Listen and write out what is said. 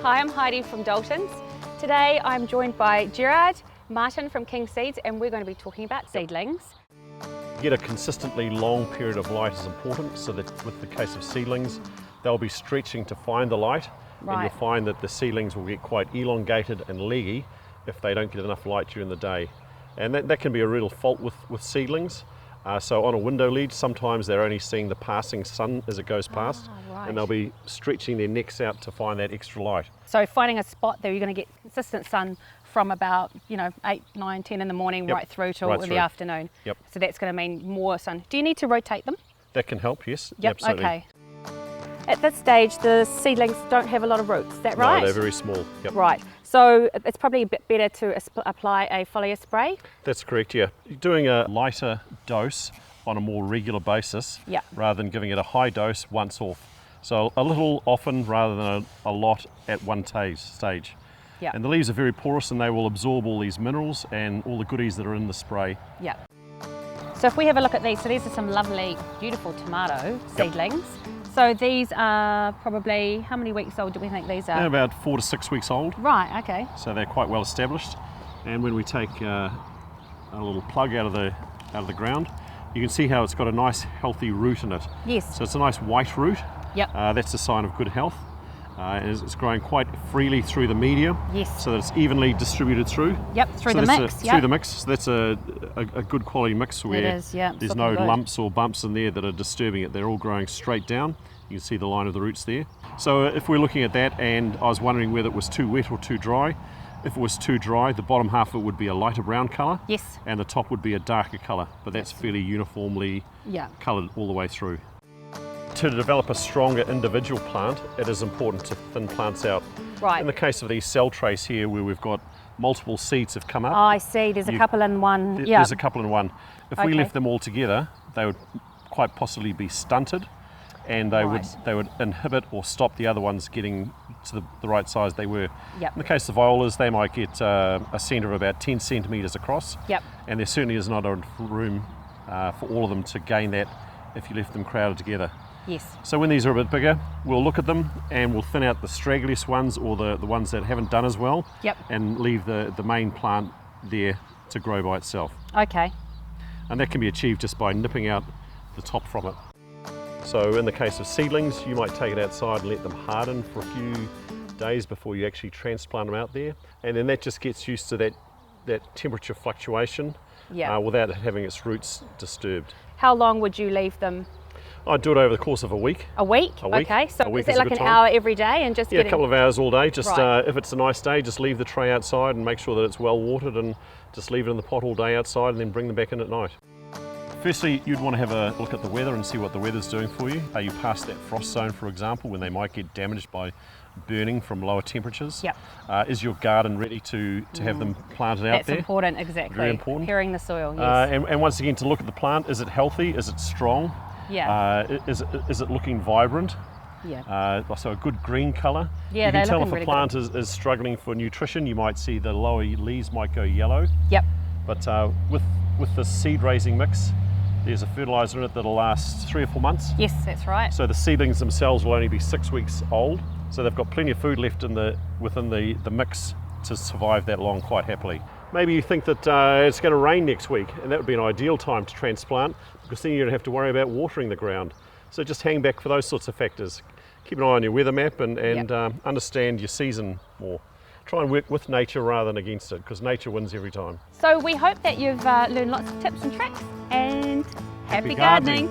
Hi, I'm Heidi from Daltons. Today I'm joined by Gerard Martin from King Seeds, and we're going to be talking about seedlings. Get a consistently long period of light is important, so that with the case of seedlings, they'll be stretching to find the light, and you'll find that the seedlings will get quite elongated and leggy if they don't get enough light during the day. And that can be a real fault with seedlings. So on a window ledge, sometimes they're only seeing the passing sun as it goes past, and they'll be stretching their necks out to find that extra light. So finding a spot there, you're going to get consistent sun from about 8, 9, 10 in the morning right through till the afternoon. So that's going to mean more sun. Do you need to rotate them? That can help, yes. Absolutely. Okay. At this stage, the seedlings don't have a lot of roots, is that right? No, they're very small. Right. So it's probably a bit better to apply a foliar spray? That's correct, yeah. You're doing a lighter dose on a more regular basis rather than giving it a high dose once off. So a little often rather than a lot at one stage. And the leaves are very porous and they will absorb all these minerals and all the goodies that are in the spray. So if we have a look at these, so these are some lovely, beautiful tomato seedlings. So these are probably, how many weeks old do we think these are? They're about 4 to 6 weeks old. Right, okay. So they're quite well established. And when we take a little plug out of the ground, you can see how it's got a nice healthy root in it. Yes. So it's a nice white root. That's a sign of good health. It's growing quite freely through the media. Yes. So that it's evenly distributed through. Through the mix. Through the mix. So that's a good quality mix where there's no lumps or bumps in there that are disturbing it. They're all growing straight down. You can see the line of the roots there. So if we're looking at that, and I was wondering whether it was too wet or too dry. If it was too dry, the bottom half of it would be a lighter brown colour. Yes. And the top would be a darker colour. But that's fairly uniformly coloured all the way through. To develop a stronger individual plant, it is important to thin plants out. Right. In the case of these cell trays here, where we've got multiple seeds have come up. Oh, I see. There's a couple in one. There's a couple in one. If we left them all together, they would quite possibly be stunted, and they would inhibit or stop the other ones getting to the right size they were. In the case of violas, they might get a centre of about 10 centimetres across. And there certainly is not enough room for all of them to gain that if you left them crowded together. Yes. So when these are a bit bigger, we'll look at them and we'll thin out the straggliest ones or the ones that haven't done as well, and leave the main plant there to grow by itself. Okay. And that can be achieved just by nipping out the top from it. So in the case of seedlings, you might take it outside and let them harden for a few days before you actually transplant them out there, and then that just gets used to that temperature fluctuation without having its roots disturbed. How long would you leave them? I'd do it over the course of a week. A week? Okay, so is it like an hour every day and just a couple of hours all day. Just if it's a nice day, just leave the tray outside and make sure that it's well watered, and just leave it in the pot all day outside and then bring them back in at night. Firstly, you'd want to have a look at the weather and see what the weather's doing for you. Are you past that frost zone, for example, when they might get damaged by burning from lower temperatures? Is your garden ready to have them planted out there? That's important, exactly. Very important. Preparing the soil, yes. And once again, to look at the plant, is it healthy? Is it strong? Is it looking vibrant? So a good green colour. You can tell if a plant is struggling for nutrition. You might see the lower leaves might go yellow. But with the seed raising mix, there's a fertiliser in it that'll last 3 or 4 months. Yes, that's right. So the seedlings themselves will only be 6 weeks old. So they've got plenty of food left within the mix to survive that long quite happily. Maybe you think that it's going to rain next week, and that would be an ideal time to transplant, because then you don't have to worry about watering the ground. So just hang back for those sorts of factors. Keep an eye on your weather map and understand your season more. Try and work with nature rather than against it, because nature wins every time. So we hope that you've learned lots of tips and tricks, and happy gardening.